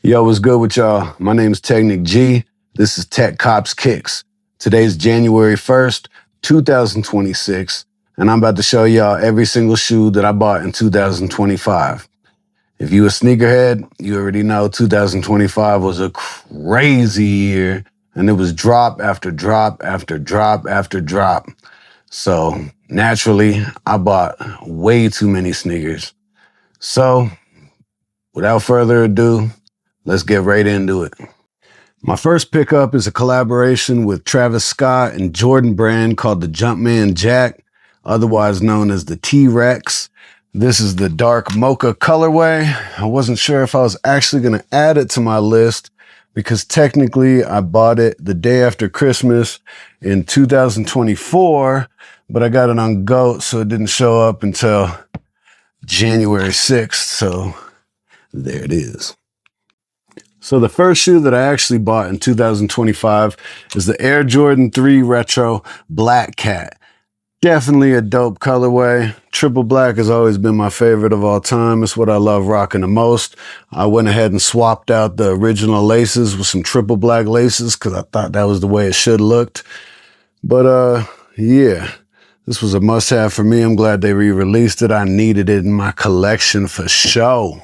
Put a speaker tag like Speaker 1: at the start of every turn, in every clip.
Speaker 1: Yo, what's good with y'all? My name is Technic G. This is TEQCopsKicks. Today's January 1st, 2026, and I'm about to show y'all every single shoe that I bought in 2025. If you a sneakerhead, you already know 2025 was a crazy year, and it was drop after drop after drop after drop. So naturally, I bought way too many sneakers. So without further ado, let's get right into it. My first pickup is a collaboration with Travis Scott and Jordan Brand called the Jumpman Jack, otherwise known as the T-Rex. This is the dark mocha colorway. I wasn't sure if I was actually going to add it to my list because technically I bought it the day after Christmas in 2024, but I got it on GOAT, so it didn't show up until January 6th. So there it is. So the first shoe that I actually bought in 2025 is the Air Jordan 3 Retro Black Cat. Definitely a dope colorway. Triple black has always been my favorite of all time. It's what I love rocking the most. I went ahead and swapped out the original laces with some triple black laces because I thought that was the way it should have looked. But yeah, this was a must-have for me. I'm glad they re-released it. I needed it in my collection for show.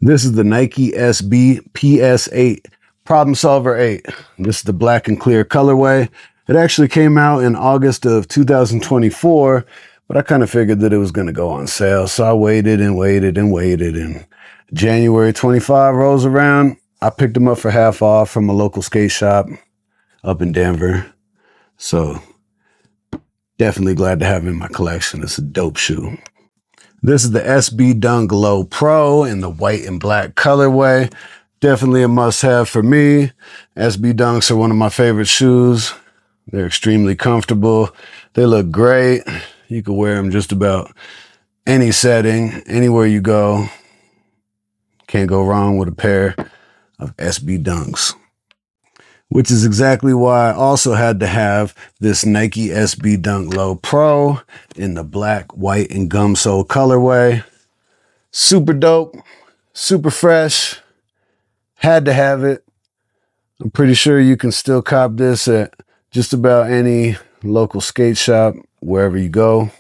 Speaker 1: This is the Nike SB PS8 Problem Solver 8. This is the black and clear colorway. It actually came out in August of 2024, but I kind of figured that it was going to go on sale. So I waited and waited and waited. And January 25 rolls around. I picked them up for half off from a local skate shop up in Denver. So definitely glad to have it in my collection. It's a dope shoe. This is the SB Dunk Low Pro in the white and black colorway. Definitely a must-have for me. SB Dunks are one of my favorite shoes. They're extremely comfortable. They look great. You can wear them just about any setting, anywhere you go. Can't go wrong with a pair of SB Dunks. Which is exactly why I also had to have this Nike SB Dunk Low Pro in the black, white, and gum sole colorway. Super dope, super fresh. Had to have it. I'm pretty sure you can still cop this at just about any local skate shop, wherever you go.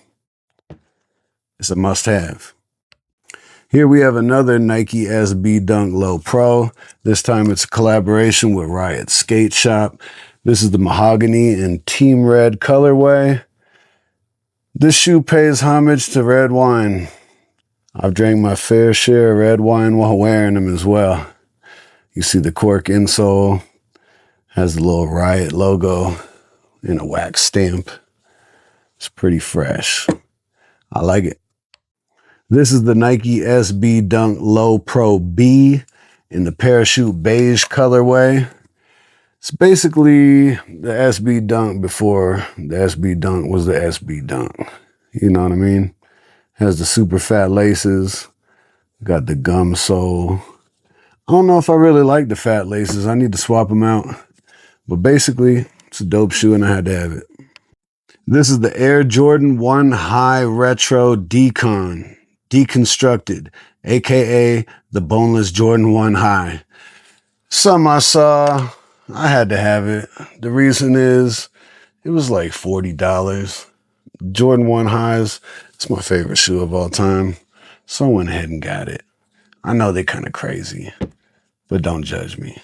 Speaker 1: It's a must-have. Here we have another Nike SB Dunk Low Pro. This time it's a collaboration with Riot Skate Shop. This is the mahogany and team red colorway. This shoe pays homage to red wine. I've drank my fair share of red wine while wearing them as well. You see the cork insole, has the little Riot logo and a wax stamp. It's pretty fresh. I like it. This is the Nike SB Dunk Low Pro B in the parachute beige colorway. It's basically the SB Dunk before the SB Dunk was the SB Dunk. You know what I mean? Has the super fat laces, got the gum sole. I don't know if I really like the fat laces. I need to swap them out. But basically, it's a dope shoe and I had to have it. This is the Air Jordan 1 High Retro Decon. Deconstructed, aka the boneless Jordan 1 High. Some I saw, I had to have it. The reason is it was like $40. Jordan 1 Highs, it's my favorite shoe of all time. So I went ahead and got it. I know they're kind of crazy, but don't judge me.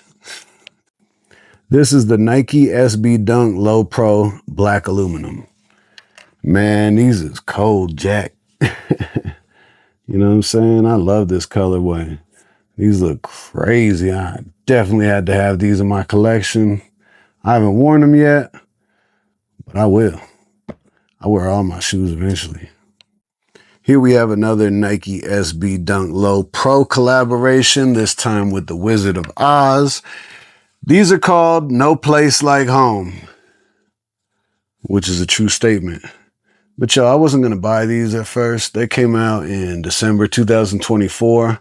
Speaker 1: This is the Nike SB Dunk Low Pro Black Aluminum. Man, these is cold jack. You know what I'm saying? I love this colorway. These look crazy. I definitely had to have these in my collection. I haven't worn them yet, but I will. I wear all my shoes eventually. Here we have another Nike SB Dunk Low Pro collaboration, this time with the Wizard of Oz. These are called No Place Like Home, which is a true statement. But yo, I wasn't going to buy these at first. They came out in December 2024.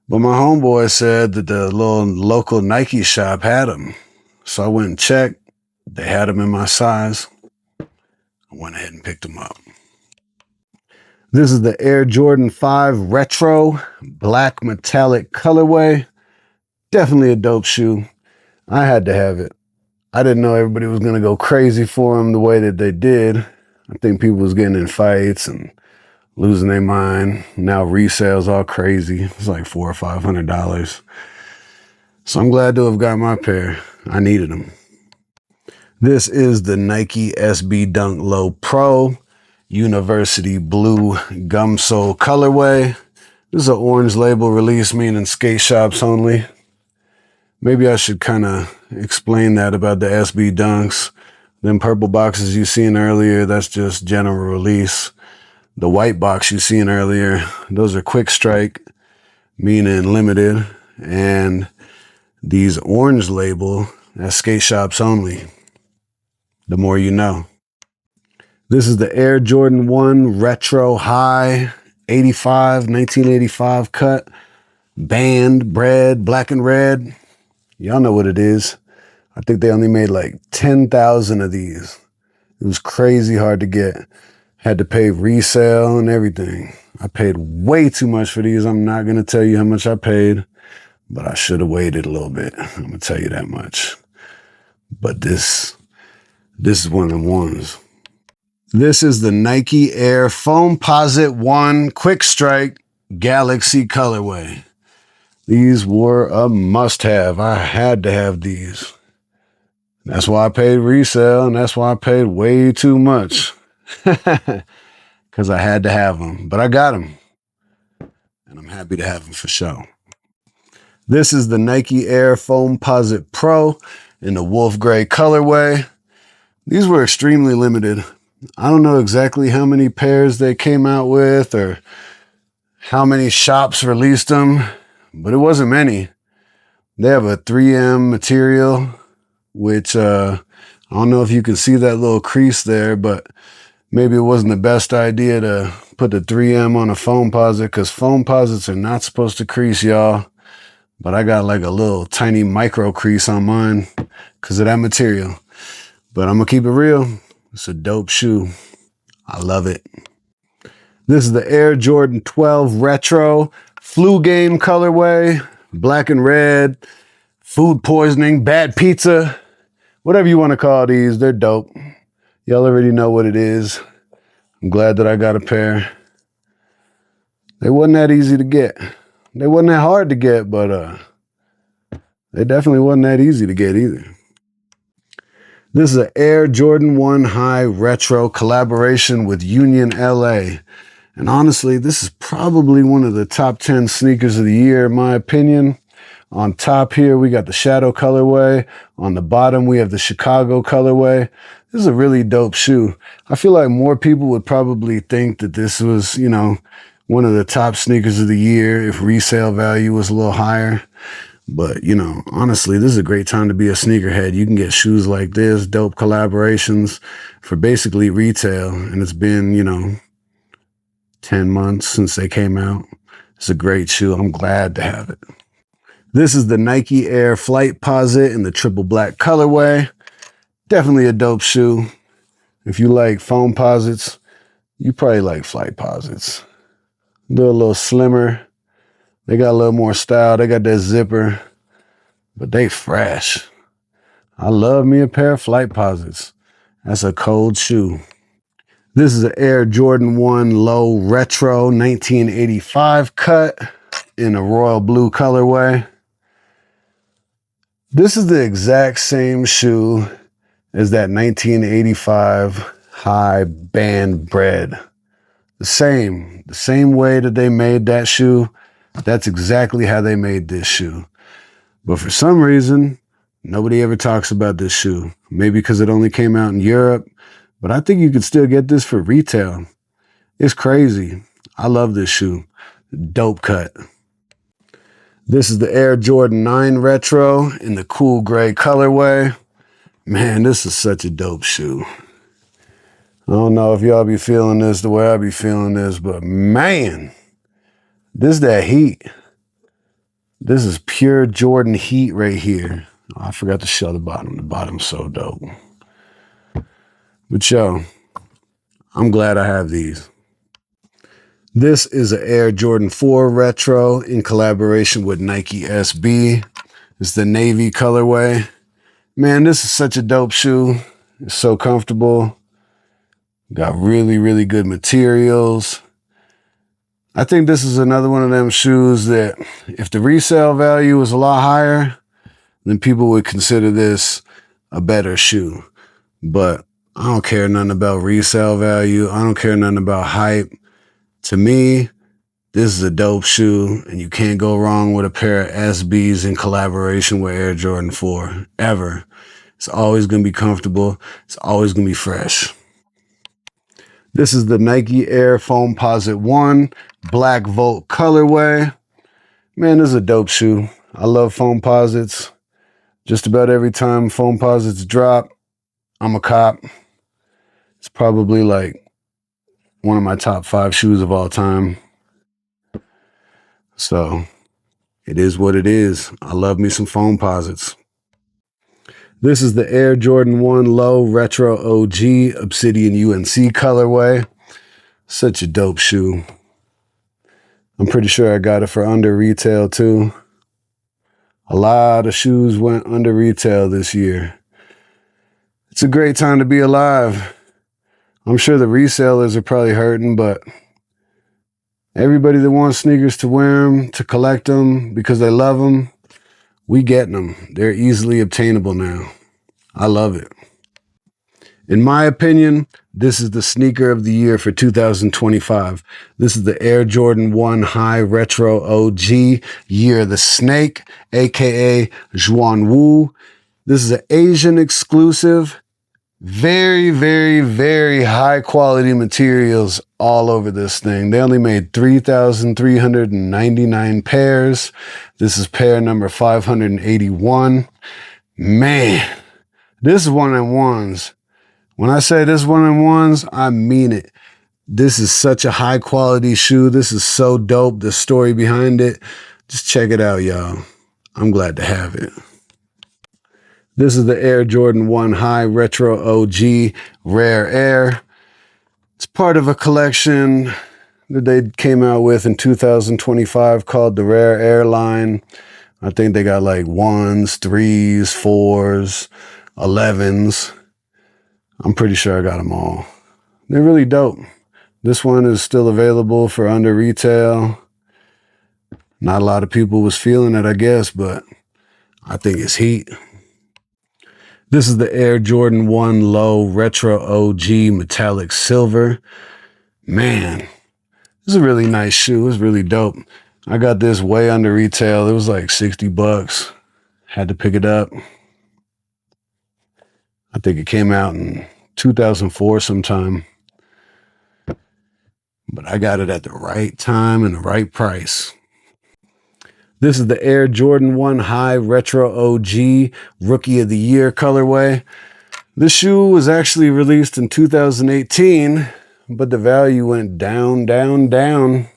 Speaker 1: But my homeboy said that the little local Nike shop had them. So I went and checked. They had them in my size. I went ahead and picked them up. This is the Air Jordan 5 Retro Black Metallic colorway. Definitely a dope shoe. I had to have it. I didn't know everybody was going to go crazy for them the way that they did. I think people was getting in fights and losing their mind. Now resales all crazy. It's like $400 or $500. So I'm glad to have got my pair. I needed them. This is the Nike SB Dunk Low Pro University Blue Gum Sole colorway. This is an orange label release, meaning skate shops only. Maybe I should kind of explain that about the SB Dunks. Them purple boxes you seen earlier, that's just general release. The white box you seen earlier, those are quick strike, meaning limited. And these orange label, that's skate shops only. The more you know. This is the Air Jordan 1 Retro High 1985 cut. Band, bread, black and red. Y'all know what it is. I think they only made like 10,000 of these. It was crazy hard to get. Had to pay resale and everything. I paid way too much for these. I'm not going to tell you how much I paid, but I should have waited a little bit. I'm going to tell you that much. But this is one of the ones. This is the Nike Air Foamposite 1 Quick Strike Galaxy colorway. These were a must-have. I had to have these. That's why I paid resale, and that's why I paid way too much. Because I had to have them. But I got them. And I'm happy to have them for sure. This is the Nike Air Foamposite Pro in the wolf gray colorway. These were extremely limited. I don't know exactly how many pairs they came out with or how many shops released them, but it wasn't many. They have a 3M material, which I don't know if you can see that little crease there, but maybe it wasn't the best idea to put the 3M on a Foamposite because Foamposites are not supposed to crease, y'all. But I got like a little tiny micro crease on mine because of that material. But I'm going to keep it real. It's a dope shoe. I love it. This is the Air Jordan 12 Retro Flu Game colorway. Black and red. Food poisoning. Bad pizza. Whatever you want to call these. They're dope. Y'all already know what it is. I'm glad that I got a pair. They wasn't that easy to get. They wasn't that hard to get, but they definitely wasn't that easy to get either. This is an Air Jordan 1 High Retro collaboration with Union LA. And honestly, this is probably one of the top 10 sneakers of the year, in my opinion. On top here, we got the Shadow colorway. On the bottom, we have the Chicago colorway. This is a really dope shoe. I feel like more people would probably think that this was, you know, one of the top sneakers of the year if resale value was a little higher. But, you know, honestly, this is a great time to be a sneakerhead. You can get shoes like this, dope collaborations for basically retail. And it's been, you know, 10 months since they came out. It's a great shoe. I'm glad to have it. This is the Nike Air Flightposite in the triple black colorway. Definitely a dope shoe. If you like Foamposites, you probably like Flightposites. They're a little slimmer. They got a little more style. They got that zipper, but they fresh. I love me a pair of Flightposites. That's a cold shoe. This is an Air Jordan 1 Low Retro 1985 cut in a royal blue colorway. This is the exact same shoe as that 1985 High Band Bread. The same way that they made that shoe. That's exactly how they made this shoe. But for some reason, nobody ever talks about this shoe. Maybe because it only came out in Europe. But I think you could still get this for retail. It's crazy. I love this shoe. Dope cut. This is the Air Jordan 9 Retro in the cool gray colorway. Man, this is such a dope shoe. I don't know if y'all be feeling this the way I be feeling this, but man, this is that heat. This is pure Jordan heat right here. Oh, I forgot to show the bottom. The bottom's so dope. But yo, I'm glad I have these. This is an Air Jordan 4 Retro in collaboration with Nike SB. It's the navy colorway. Man, this is such a dope shoe. It's so comfortable. Got really, really good materials. I think this is another one of them shoes that if the resale value was a lot higher, then people would consider this a better shoe. But I don't care nothing about resale value. I don't care nothing about hype. To me, this is a dope shoe, and you can't go wrong with a pair of SBs in collaboration with Air Jordan 4, ever. It's always going to be comfortable. It's always going to be fresh. This is the Nike Air Foamposite 1 Black Volt colorway. Man, this is a dope shoe. I love Foamposites. Just about every time Foamposites drop, I'm a cop. It's probably like one of my top 5 shoes of all time. So it is what it is. I love me some Foamposites. This is the Air Jordan 1 Low Retro OG Obsidian UNC colorway. Such a dope shoe. I'm pretty sure I got it for under retail too. A lot of shoes went under retail this year. It's a great time to be alive. I'm sure the resellers are probably hurting, but everybody that wants sneakers to wear them, to collect them because they love them, we getting them. They're easily obtainable now. I love it. In my opinion, this is the sneaker of the year for 2025. This is the Air Jordan 1 High Retro OG Year of the Snake, aka Zhuan Wu. This is an Asian exclusive. Very, very, very high quality materials all over this thing. They only made 3,399 pairs. This is pair number 581. Man, this is one of them ones. When I say this is one of them ones, I mean it. This is such a high quality shoe. This is so dope. The story behind it. Just check it out, y'all. I'm glad to have it. This is the Air Jordan 1 High Retro OG Rare Air. It's part of a collection that they came out with in 2025 called the Rare Air line. I think they got like 1s, 3s, 4s, 11s. I'm pretty sure I got them all. They're really dope. This one is still available for under retail. Not a lot of people was feeling it, I guess, but I think it's heat. This is the Air Jordan 1 Low Retro OG Metallic Silver. Man, this is a really nice shoe. It's really dope. I got this way under retail. It was like $60. Had to pick it up. I think it came out in 2004 sometime. But I got it at the right time and the right price. This is the Air Jordan 1 High Retro OG Rookie of the Year colorway. This shoe was actually released in 2018, but the value went down, down, down.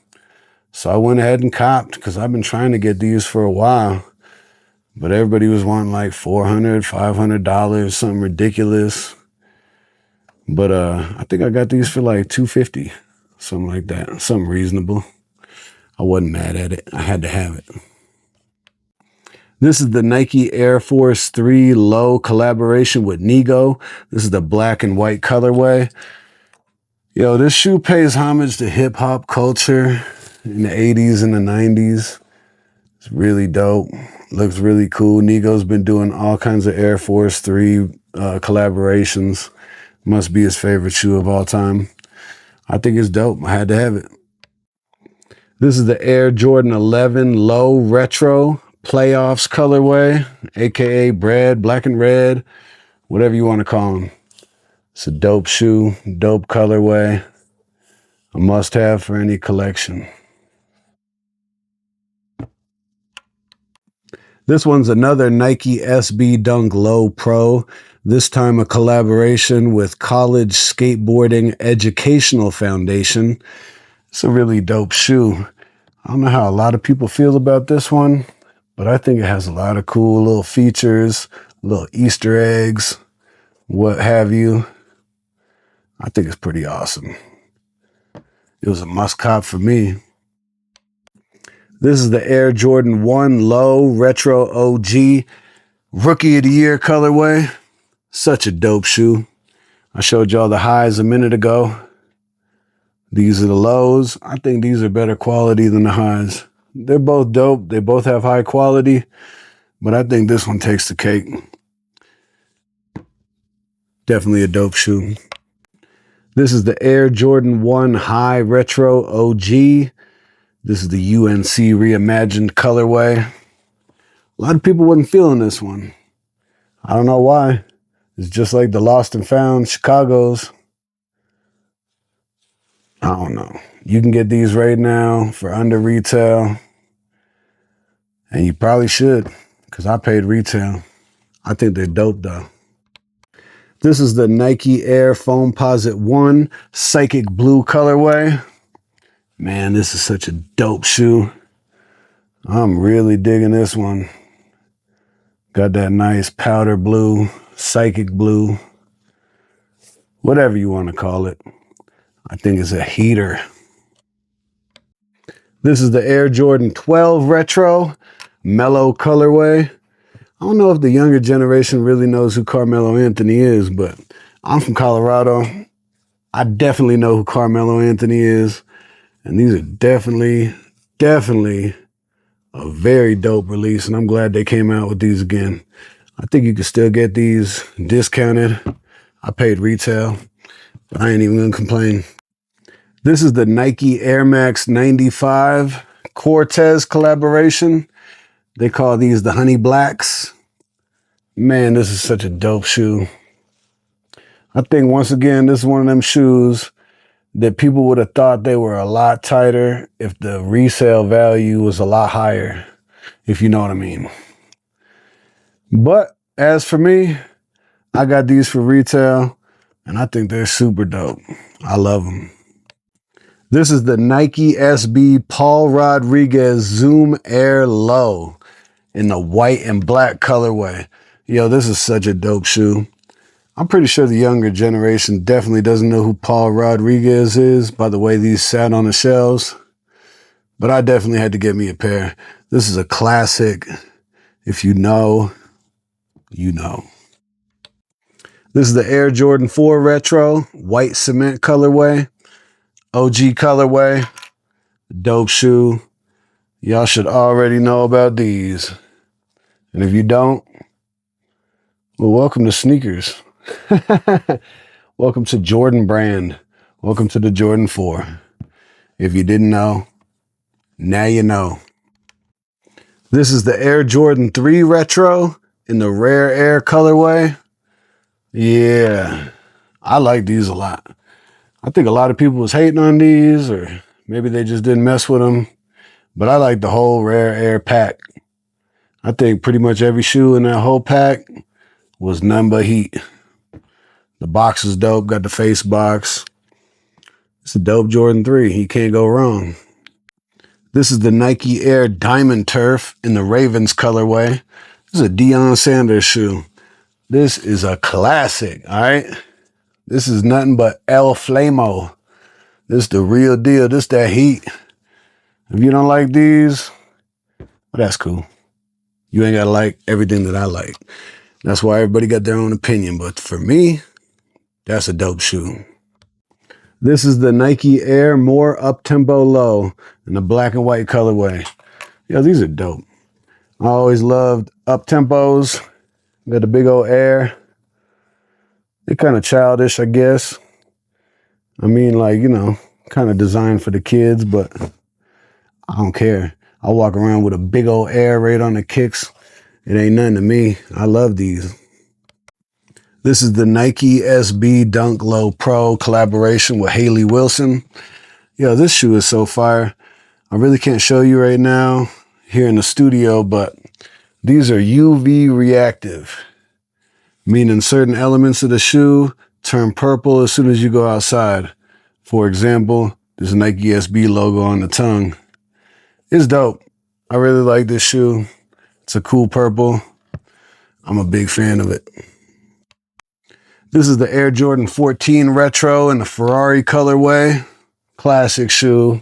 Speaker 1: So I went ahead and copped because I've been trying to get these for a while. But everybody was wanting like $400, $500, something ridiculous. But I think I got these for like $250, something like that, something reasonable. I wasn't mad at it. I had to have it. This is the Nike Air Force 3 Low collaboration with Nigo. This is the black and white colorway. Yo, this shoe pays homage to hip hop culture in the 80s and the 90s. It's really dope. Looks really cool. Nigo's been doing all kinds of Air Force 3 collaborations. Must be his favorite shoe of all time. I think it's dope. I had to have it. This is the Air Jordan 11 Low Retro Playoffs colorway, aka bread, black and red, whatever you want to call them. It's a dope shoe, dope colorway, a must-have for any collection. This one's another Nike SB Dunk Low Pro, this time a collaboration with College Skateboarding Educational Foundation. It's a really dope shoe. I don't know how a lot of people feel about this one, but I think it has a lot of cool little features, little Easter eggs, what have you. I think it's pretty awesome. It was a must cop for me. This is the Air Jordan 1 Low Retro OG Rookie of the Year colorway. Such a dope shoe. I showed y'all the highs a minute ago. These are the lows. I think these are better quality than the highs. They're both dope. They both have high quality, but I think this one takes the cake. Definitely a dope shoe. This is the Air Jordan 1 High Retro OG. This is the UNC reimagined colorway. A lot of people wasn't feeling this one. I don't know why. It's just like the Lost and Found Chicago's. I don't know. You can get these right now for under retail. And you probably should, because I paid retail. I think they're dope though. This is the Nike Air Foamposite 1 Psychic Blue colorway. Man, this is such a dope shoe. I'm really digging this one. Got that nice powder blue, psychic blue, whatever you want to call it. I think it's a heater. This is the Air Jordan 12 Retro Mellow colorway. I don't know if the younger generation really knows who Carmelo Anthony is, but I'm from Colorado. I definitely know who Carmelo Anthony is. And these are definitely a very dope release, and I'm glad they came out with these again. I think you can still get these discounted. I paid retail, but I ain't even gonna complain. This is the Nike Air Max 95 Cortez collaboration. They call these the Honey Blacks. Man, this is such a dope shoe. I think once again, this is one of them shoes that people would have thought they were a lot tighter if the resale value was a lot higher, if you know what I mean. But as for me, I got these for retail, and I think they're super dope. I love them. This is the Nike SB Paul Rodriguez Zoom Air Low in the white and black colorway. Yo, this is such a dope shoe. I'm pretty sure the younger generation definitely doesn't know who Paul Rodriguez is by the way these sat on the shelves. But I definitely had to get me a pair. This is a classic. If you know, you know. This is the Air Jordan 4 Retro White Cement colorway. OG colorway. Dope shoe. Y'all should already know about these. And if you don't, well, welcome to sneakers. Welcome to Jordan brand. Welcome to the Jordan 4. If you didn't know, now you know. This is the Air Jordan 3 Retro in the Rare Air colorway. Yeah, I like these a lot. I think a lot of people was hating on these, or maybe they just didn't mess with them. But I like the whole Rare Air pack. I think pretty much every shoe in that whole pack was none but heat. The box is dope, got the face box. It's a dope Jordan 3. You can't go wrong. This is the Nike Air Diamond Turf in the Ravens colorway. This is a Deion Sanders shoe. This is a classic, all right? This is nothing but El Flamo. This is the real deal. This that heat. If you don't like these, well, that's cool. You ain't got to like everything that I like. That's why everybody got their own opinion. But for me, that's a dope shoe. This is the Nike Air More Up-Tempo Low in the black and white colorway. Yo, these are dope. I always loved up-tempos. Got the big old Air. They're kind of childish, I guess. I mean, like, you know, kind of designed for the kids, but I don't care. I walk around with a big old Air right on the kicks. It ain't nothing to me. I love these. This is the Nike SB Dunk Low Pro collaboration with Haley Wilson. Yo, this shoe is so fire. I really can't show you right now here in the studio, but these are UV reactive, meaning certain elements of the shoe turn purple as soon as you go outside. For example, this Nike SB logo on the tongue. It's dope. I really like this shoe. It's a cool purple. I'm a big fan of it. This is the Air Jordan 14 Retro in the Ferrari colorway. Classic shoe.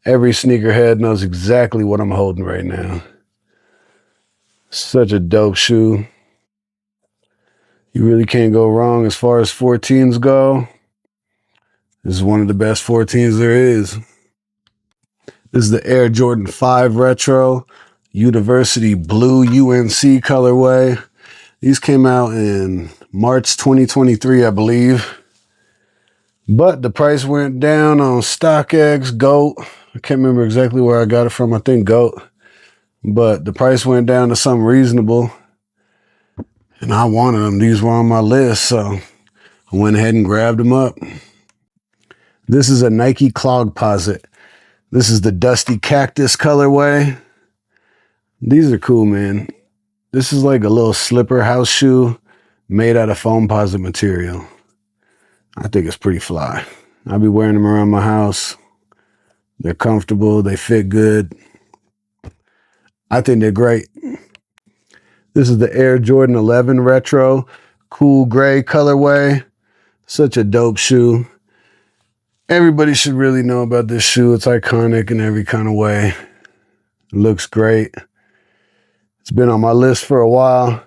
Speaker 1: Every sneakerhead knows exactly what I'm holding right now. Such a dope shoe. You really can't go wrong as far as 14s go. This is one of the best 14s there is. This is the Air Jordan 5 Retro University Blue UNC colorway. These came out in March 2023, I believe. But the price went down on StockX, GOAT. I can't remember exactly where I got it from. I think GOAT. But the price went down to something reasonable. And I wanted them. These were on my list, so I went ahead and grabbed them up. This is a Nike Clogposit. This is the Dusty Cactus colorway. These are cool, man. This is like a little slipper house shoe made out of foamposite material. I think it's pretty fly. I'll be wearing them around my house. They're comfortable. They fit good. I think they're great. This is the Air Jordan 11 Retro Cool Gray colorway. Such a dope shoe. Everybody should really know about this shoe. It's iconic in every kind of way. It looks great. It's been on my list for a while,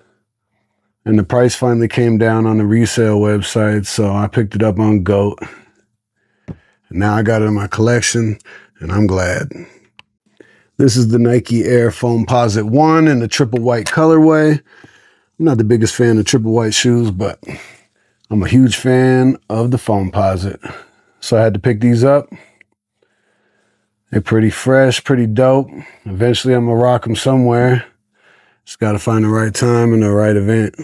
Speaker 1: and the price finally came down on the resale website, so I picked it up on GOAT. And now I got it in my collection, and I'm glad. This is the Nike Air Foamposite 1 in the triple white colorway. I'm not the biggest fan of triple white shoes, but I'm a huge fan of the Foamposite. So I had to pick these up. They're pretty fresh, pretty dope. Eventually I'm gonna rock them somewhere. Just gotta find the right time and the right event.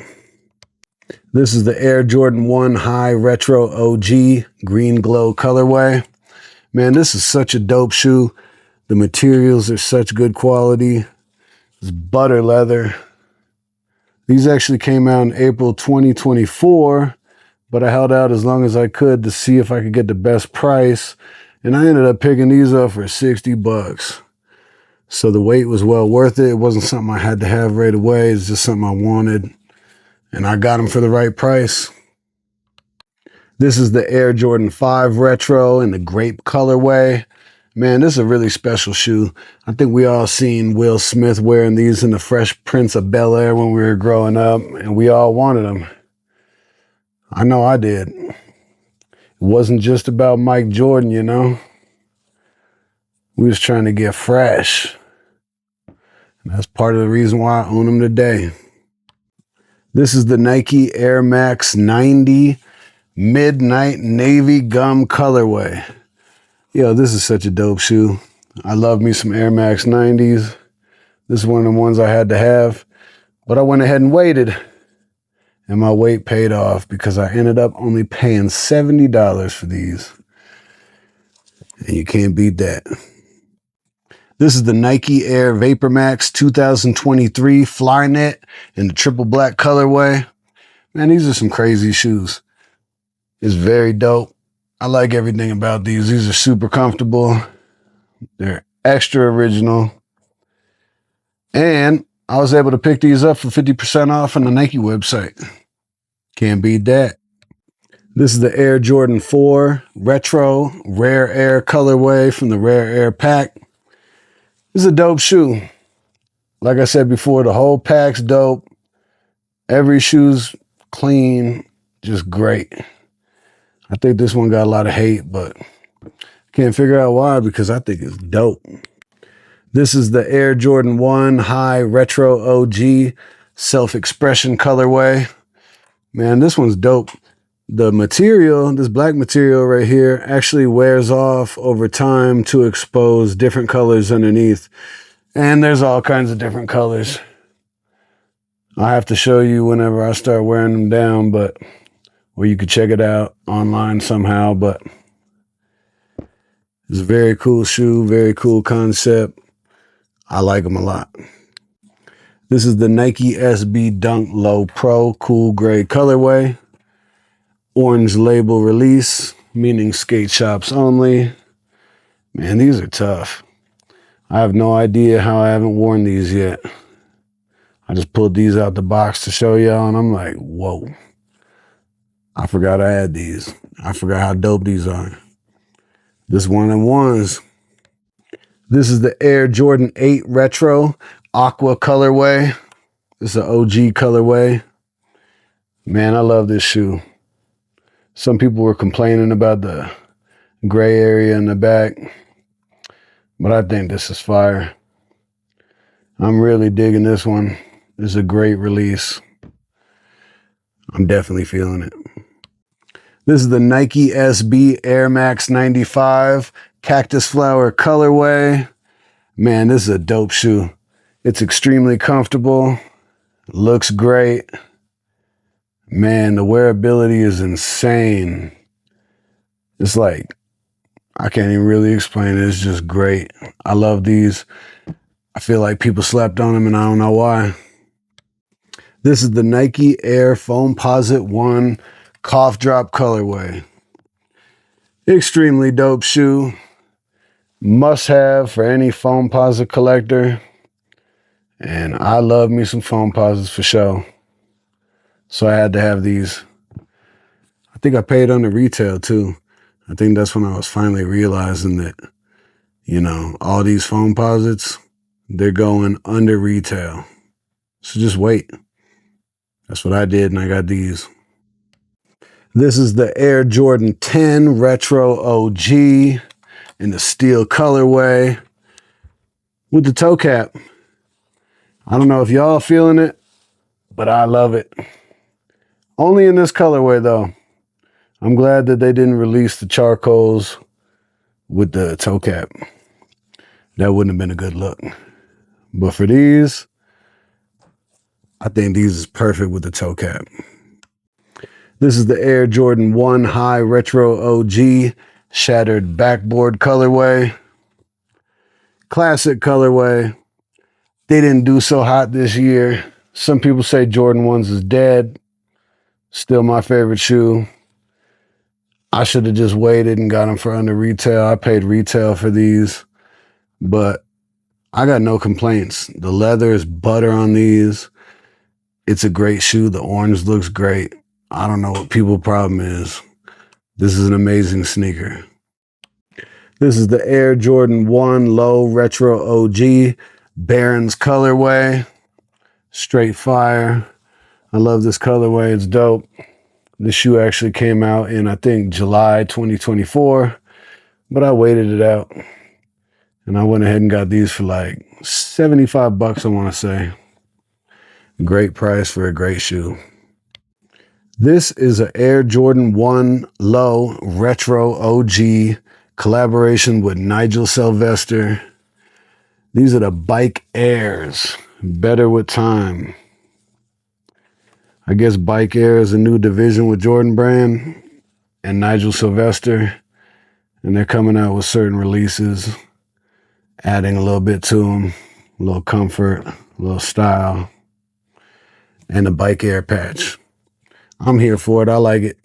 Speaker 1: This is the Air Jordan 1 High Retro OG Green Glow colorway. Man, this is such a dope shoe. The materials are such good quality. It's butter leather. These actually came out in April 2024, but I held out as long as I could to see if I could get the best price. And I ended up picking these up for 60 bucks. So the wait was well worth it. It wasn't something I had to have right away. It's just something I wanted. And I got them for the right price. This is the Air Jordan 5 Retro in the grape colorway. Man, this is a really special shoe. I think we all seen Will Smith wearing these in the Fresh Prince of Bel-Air when we were growing up, and we all wanted them. I know I did. It wasn't just about Mike Jordan, you know. We was trying to get fresh. And that's part of the reason why I own them today. This is the Nike Air Max 90 Midnight Navy Gum colorway. Yo, this is such a dope shoe. I love me some Air Max 90s. This is one of the ones I had to have, but I went ahead and waited, and my wait paid off because I ended up only paying $70 for these. And you can't beat that. This is the Nike Air Vapor Max 2023 Flyknit in the triple black colorway. Man, these are some crazy shoes. It's very dope. I like everything about these. These are super comfortable. They're extra original. And I was able to pick these up for 50% off on the Nike website. Can't beat that. This is the Air Jordan 4 Retro Rare Air colorway from the Rare Air pack. This is a dope shoe. Like I said before, the whole pack's dope. Every shoe's clean, just great. I think this one got a lot of hate, but can't figure out why because I think it's dope. This is the Air Jordan 1 High Retro OG Self-Expression colorway. Man, this one's dope. The material, this black material right here, actually wears off over time to expose different colors underneath. And there's all kinds of different colors. I have to show you whenever I start wearing them down, but or you could check it out online somehow, but it's a very cool shoe, very cool concept. I like them a lot. This is the Nike SB Dunk Low Pro Cool Gray colorway. Orange label release, meaning skate shops only. Man, these are tough. I have no idea how I haven't worn these yet. I just pulled these out the box to show y'all, and I'm like, whoa. I forgot I had these. I forgot how dope these are. This one of them ones. This is the Air Jordan 8 Retro Aqua colorway. This is an OG colorway. Man, I love this shoe. Some people were complaining about the gray area in the back, but I think this is fire. I'm really digging this one. This is a great release. I'm definitely feeling it. This is the Nike SB Air Max 95 Cactus Flower colorway. Man, this is a dope shoe. It's extremely comfortable. Looks great. Man, the wearability is insane. It's like, I can't even really explain it. It's just great. I love these. I feel like people slept on them and I don't know why. This is the Nike Air Foamposite 1 Cough Drop colorway. Extremely dope shoe. Must have for any Foamposite collector. And I love me some Foamposites for sure. So I had to have these. I think I paid under retail too. I think that's when I was finally realizing that, you know, all these Foamposites, they're going under retail. So just wait. That's what I did, and I got these. This is the Air Jordan 10 Retro OG in the steel colorway with the toe cap. I don't know if y'all feeling it, but I love it. Only in this colorway, though. I'm glad that they didn't release the charcoals with the toe cap. That wouldn't have been a good look. But for these, I think these is perfect with the toe cap. This is the Air Jordan 1 High Retro OG Shattered Backboard colorway. Classic colorway. They didn't do so hot this year. Some people say Jordan 1s is dead. Still my favorite shoe. I should have just waited and got them for under retail. I paid retail for these, but I got no complaints. The leather is butter on these. It's a great shoe. The orange looks great. I don't know what people's problem is. This is an amazing sneaker. This is the Air Jordan 1 Low Retro OG Barron's colorway. Straight fire. I love this colorway. It's dope. This shoe actually came out in, I think, July 2024, but I waited it out. And I went ahead and got these for like 75 bucks, I want to say. Great price for a great shoe. This is an Air Jordan 1 Low Retro OG collaboration with Nigel Sylvester. These are the Bike Airs. Better with time. I guess Bike Air is a new division with Jordan Brand and Nigel Sylvester. And they're coming out with certain releases, adding a little bit to them, a little comfort, a little style, and a Bike Air patch. I'm here for it. I like it.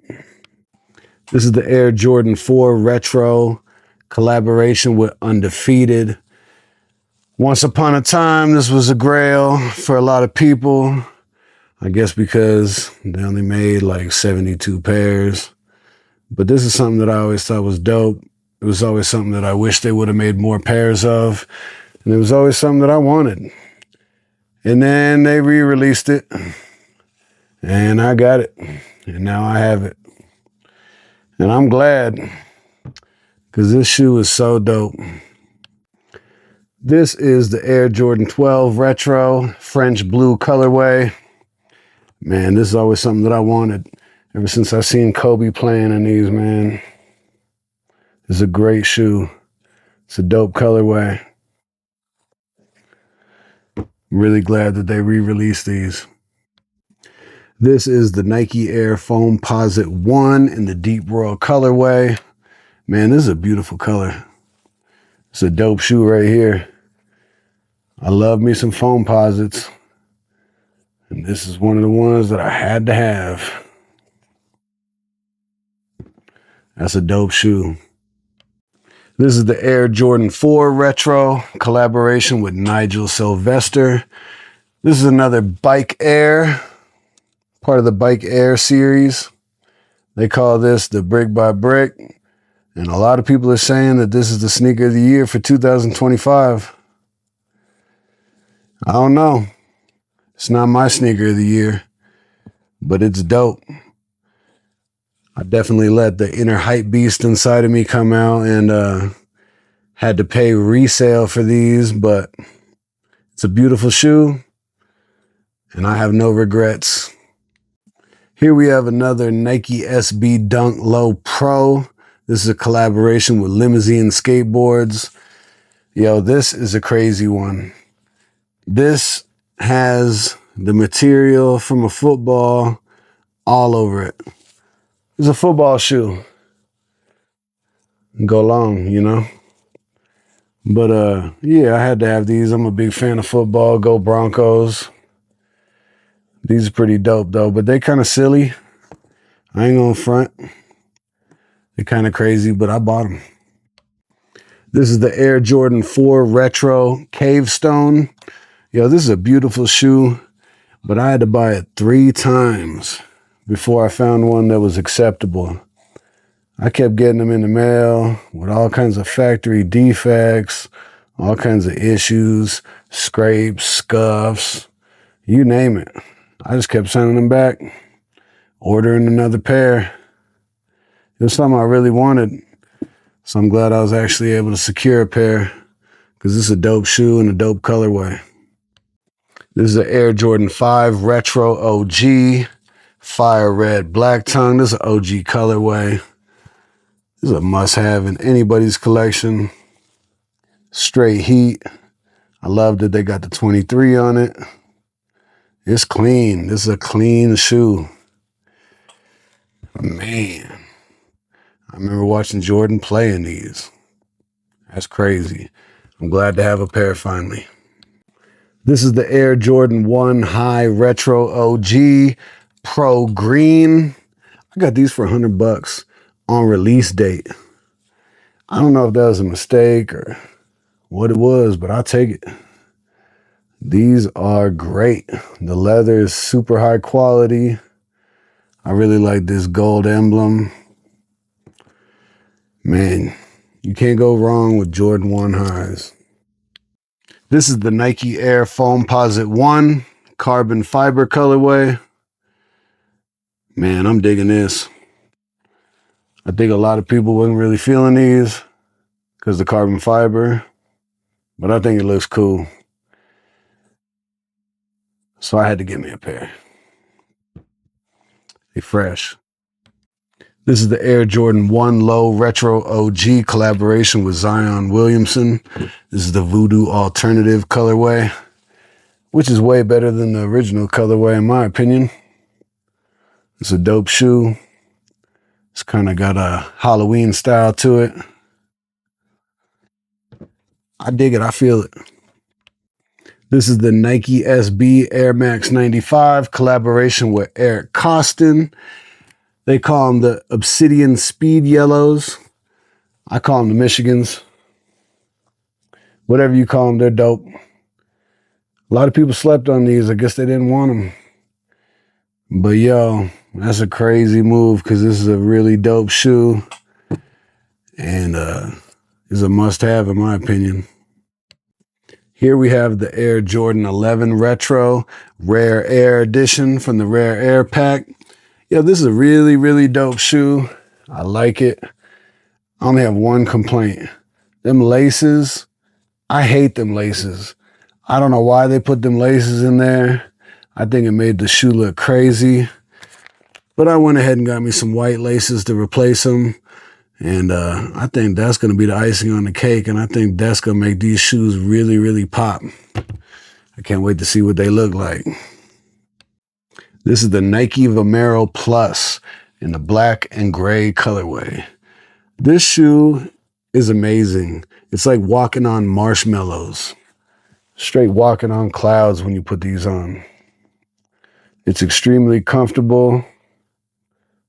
Speaker 1: This is the Air Jordan 4 Retro collaboration with Undefeated. Once upon a time, this was a grail for a lot of people. I guess because they only made like 72 pairs. But this is something that I always thought was dope. It was always something that I wish they would have made more pairs of. And it was always something that I wanted. And then they re-released it. And I got it. And now I have it. And I'm glad. Because this shoe is so dope. This is the Air Jordan 12 Retro French Blue colorway. Man, this is always something that I wanted. Ever since I seen Kobe playing in these, man. It's a great shoe. It's a dope colorway. I'm really glad that they re-released these. This is the Nike Air Foamposite 1 in the Deep Royal colorway. Man, this is a beautiful color. It's a dope shoe right here. I love me some Foamposites. And this is one of the ones that I had to have. That's a dope shoe. This is the Air Jordan 4 Retro collaboration with Nigel Sylvester. This is another Bike Air, part of the Bike Air series. They call this the Brick by Brick. And a lot of people are saying that this is the sneaker of the year for 2025. I don't know. It's not my sneaker of the year, but it's dope. I definitely let the inner hype beast inside of me come out and had to pay resale for these, but it's a beautiful shoe and I have no regrets. Here we have another Nike SB Dunk Low Pro. This is a collaboration with Limousine Skateboards. Yo, this is a crazy one. This has the material from a football all over it. It's a football shoe. Go long, you know? But yeah, I had to have these. I'm a big fan of football. Go Broncos. These are pretty dope though, but they kind of silly. I ain't gonna front. They're kind of crazy, but I bought them. This is the Air Jordan 4 Retro Cave Stone. Yo, this is a beautiful shoe, but I had to buy it 3 times before I found one that was acceptable. I kept getting them in the mail with all kinds of factory defects, all kinds of issues, scrapes, scuffs, you name it. I just kept sending them back, ordering another pair. It was something I really wanted, so I'm glad I was actually able to secure a pair because this is a dope shoe and a dope colorway. This is an Air Jordan 5 Retro OG, Fire Red Black Tongue. This is an OG colorway. This is a must-have in anybody's collection. Straight heat. I love that they got the 23 on it. It's clean. This is a clean shoe. Man, I remember watching Jordan play in these. That's crazy. I'm glad to have a pair finally. This is the Air Jordan 1 High Retro OG Pro Green. I got these for $100 on release date. I don't know if that was a mistake or what it was, but I'll take it. These are great. The leather is super high quality. I really like this gold emblem. Man, you can't go wrong with Jordan 1 highs. This is the Nike Air Foamposite 1 carbon fiber colorway. Man, I'm digging this. I think a lot of people wasn't really feeling these because the carbon fiber, but I think it looks cool. So I had to get me a pair. They fresh. This is the Air Jordan 1 Low Retro OG collaboration with Zion Williamson. This is the Voodoo Alternative colorway, which is way better than the original colorway in my opinion. It's a dope shoe. It's kind of got a Halloween style to it. I dig it. I feel it. This is the Nike SB Air Max 95 collaboration with Eric Costin. They call them the Obsidian Speed Yellows. I call them the Michigans. Whatever you call them, they're dope. A lot of people slept on these. I guess they didn't want them. But yo, that's a crazy move because this is a really dope shoe. And is a must-have in my opinion. Here we have the Air Jordan 11 Retro Rare Air Edition from the Rare Air Pack. Yeah, this is a really, really dope shoe. I like it. I only have one complaint. Them laces, I hate them laces. I don't know why they put them laces in there. I think it made the shoe look crazy. But I went ahead and got me some white laces to replace them. And I think that's going to be the icing on the cake. And I think that's going to make these shoes really, really pop. I can't wait to see what they look like. This is the Nike Vomero Plus in the black and gray colorway. This shoe is amazing. It's like walking on marshmallows. Straight walking on clouds when you put these on. It's extremely comfortable,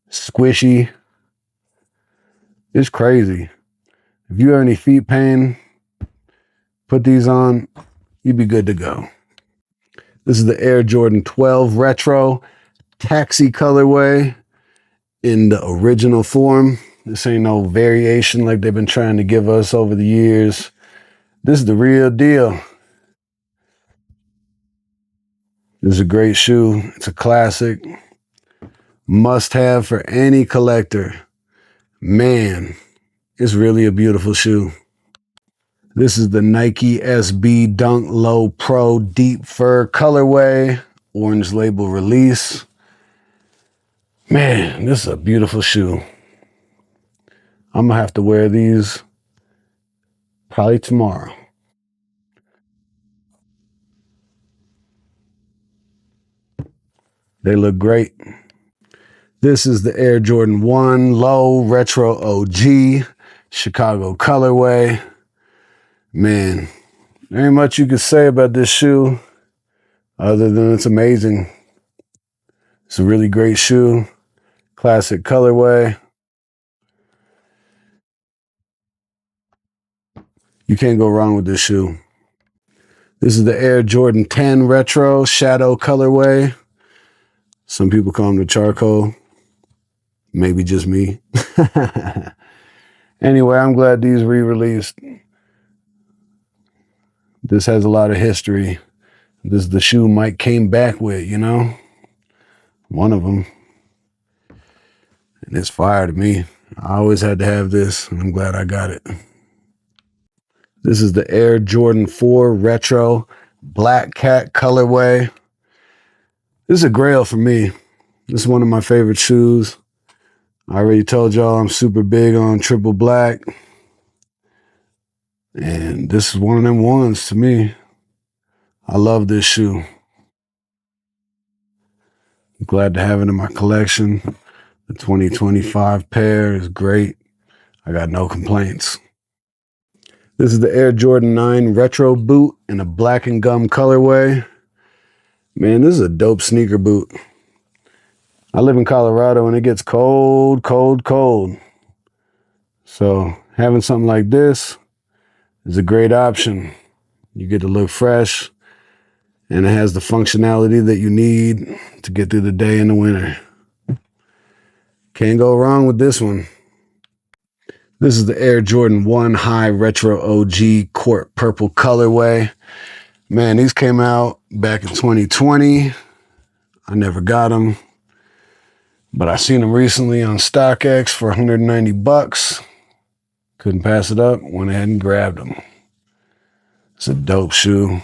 Speaker 1: squishy. It's crazy. If you have any feet pain, put these on, you'd be good to go. This is the Air Jordan 12 Retro Taxi colorway in the original form. This ain't no variation like they've been trying to give us over the years. This is the real deal. This is a great shoe. It's a classic. Must have for any collector. Man, it's really a beautiful shoe. This is the Nike SB Dunk Low Pro Deep Fur colorway, orange label release. Man, this is a beautiful shoe. I'm gonna have to wear these probably tomorrow. They look great. This is the Air Jordan 1 Low Retro OG Chicago colorway. Man, there ain't much you could say about this shoe other than it's amazing. It's a really great shoe. Classic colorway. You can't go wrong with this shoe. This is the Air Jordan 10 Retro Shadow colorway. Some people call them the charcoal. Maybe just me. Anyway, I'm glad these re-released. This has a lot of history. This is the shoe Mike came back with, you know? One of them. And it's fire to me. I always had to have this, and I'm glad I got it. This is the Air Jordan 4 Retro Black Cat colorway. This is a grail for me. This is one of my favorite shoes. I already told y'all I'm super big on triple black. And this is one of them ones to me. I love this shoe. I'm glad to have it in my collection. The 2025 pair is great. I got no complaints. This is the Air Jordan 9 Retro boot in a black and gum colorway. Man, this is a dope sneaker boot. I live in Colorado and it gets cold, cold, cold. So having something like this is a great option. You get to look fresh and it has the functionality that you need to get through the day in the winter. Can't go wrong with this one. This is the Air Jordan 1 High Retro OG Court Purple colorway. Man, these came out back in 2020. I never got them. But I seen them recently on StockX for 190 bucks. Couldn't pass it up. Went ahead and grabbed them. It's a dope shoe.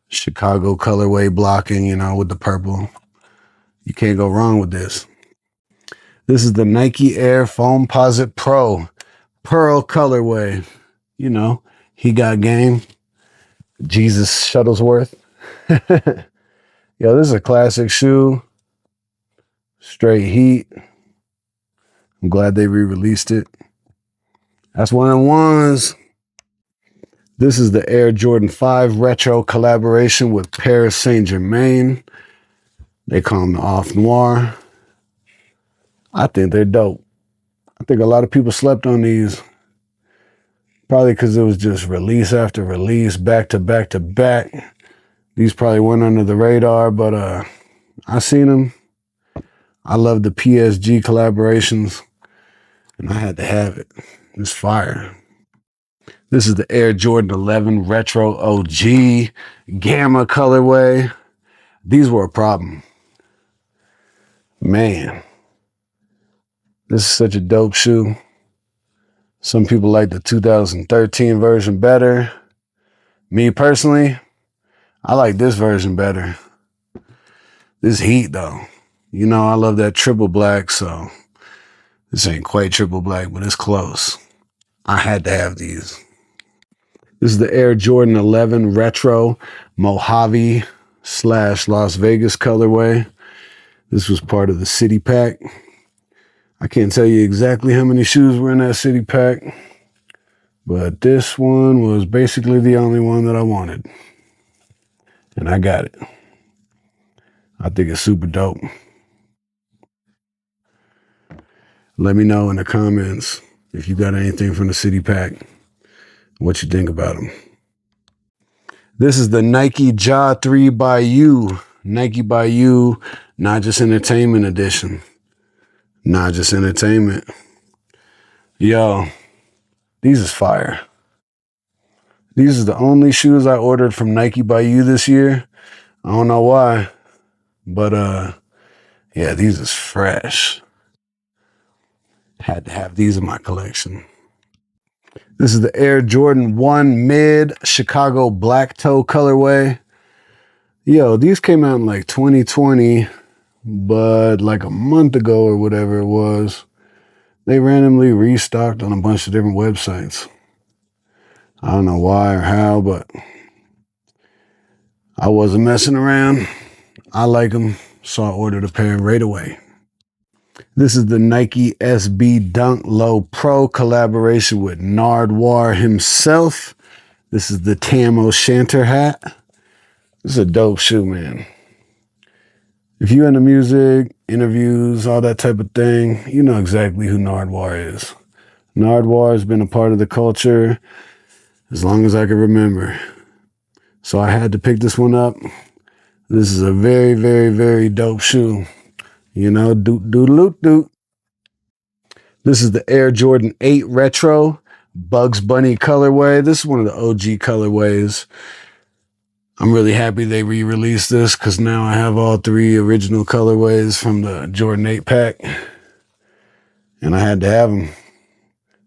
Speaker 1: Chicago colorway blocking, you know, with the purple. You can't go wrong with this. This is the Nike Air Foamposite Pro Pearl colorway. You know, he got game. Jesus Shuttlesworth. Yo, this is a classic shoe. Straight heat. I'm glad they re-released it. That's one of the ones. This is the Air Jordan 5 Retro collaboration with Paris Saint-Germain. They call them the Off Noir. I think they're dope. I think a lot of people slept on these. Probably because it was just release after release, back to back to back. These probably went under the radar, but I seen them. I love the PSG collaborations, and I had to have it. It's fire. This is the Air Jordan 11 Retro OG Gamma colorway. These were a problem. Man, this is such a dope shoe. Some people like the 2013 version better. Me personally, I like this version better. This heat though. You know, I love that triple black, so this ain't quite triple black, but it's close. I had to have these. This is the Air Jordan 11 Retro Mojave / Las Vegas colorway. This was part of the City Pack. I can't tell you exactly how many shoes were in that City Pack, but this one was basically the only one that I wanted. And I got it. I think it's super dope. Let me know in the comments if you got anything from the City Pack, what you think about them. This is the Nike Ja 3 by You. Nike by You, Not Just Entertainment edition. Not Just Entertainment. Yo, these is fire. These are the only shoes I ordered from Nike by You this year. I don't know why, but yeah, these is fresh. Had to have these in my collection. This is the Air Jordan 1 Mid Chicago Black Toe colorway. Yo, these came out in like 2020, but like a month ago or whatever it was, they randomly restocked on a bunch of different websites. I don't know why or how, but I wasn't messing around. I like them, so I ordered a pair right away. This is the Nike SB Dunk Low Pro collaboration with Nardwuar himself. This is the Tam O'Shanter hat. This is a dope shoe, man. If you're into music, interviews, all that type of thing, you know exactly who Nardwuar is. Nardwuar has been a part of the culture as long as I can remember. So I had to pick this one up. This is a very, very, very dope shoe. You know, doot. This is the Air Jordan 8 Retro Bugs Bunny colorway. This is one of the OG colorways. I'm really happy they re-released this because now I have all three original colorways from the Jordan 8 pack. And I had to have them.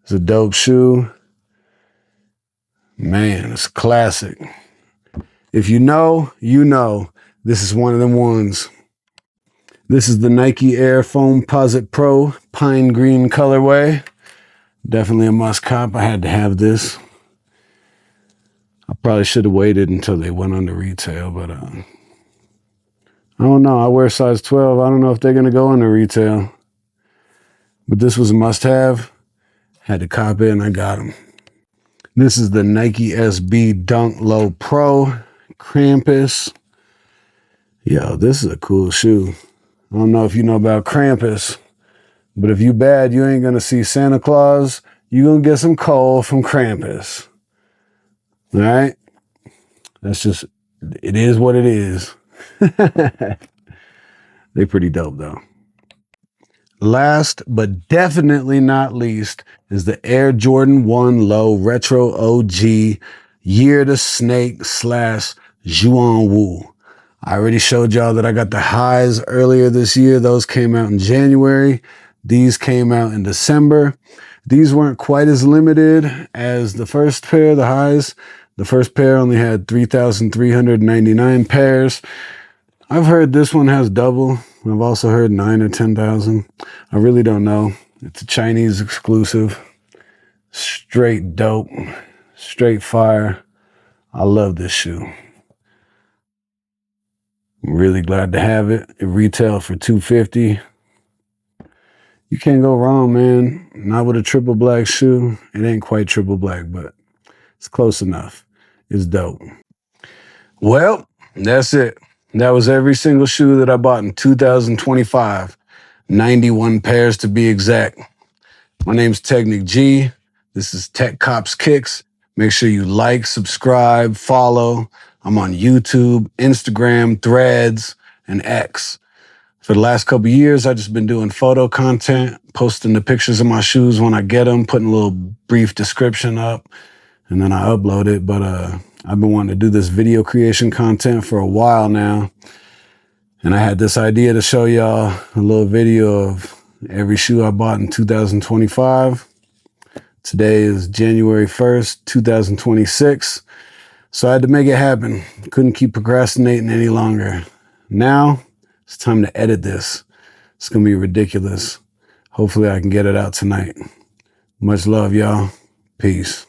Speaker 1: It's a dope shoe. Man, it's a classic. If you know, you know. This is one of them ones. This is the Nike Air Foamposite Pro Pine Green colorway. Definitely a must cop. I had to have this. I probably should have waited until they went on to retail, but I don't know. I wear size 12. I don't know if they're going to go into retail. But this was a must-have. Had to cop it, and I got them. This is the Nike SB Dunk Low Pro Krampus. Yo, this is a cool shoe. I don't know if you know about Krampus, but if you bad, you ain't going to see Santa Claus. You going to get some coal from Krampus. All right? That's just, it is what it is. They're pretty dope, though. Last but definitely not least is the Air Jordan 1 Low Retro OG Year to Snake / Juan Wu. I already showed y'all that I got the highs earlier this year. Those came out in January. These came out in December. These weren't quite as limited as the first pair, the highs. The first pair only had 3,399 pairs. I've heard this one has double. I've also heard 9 or 10,000. I really don't know. It's a Chinese exclusive. Straight dope. Straight fire. I love this shoe. I'm really glad to have it. It retailed for $250. You can't go wrong, man. Not with a triple black shoe. It ain't quite triple black, but it's close enough. It's dope. Well, that's it. That was every single shoe that I bought in 2025. 91 pairs to be exact. My name's Technic G. This is TEQCopsKicks. Make sure you like, subscribe, follow. I'm on YouTube, Instagram, Threads, and X. For the last couple of years, I've just been doing photo content, posting the pictures of my shoes when I get them, putting a little brief description up, and then I upload it. But I've been wanting to do this video creation content for a while now. And I had this idea to show y'all a little video of every shoe I bought in 2025. Today is January 1st, 2026. So I had to make it happen. Couldn't keep procrastinating any longer. Now, it's time to edit this. It's going to be ridiculous. Hopefully I can get it out tonight. Much love, y'all. Peace.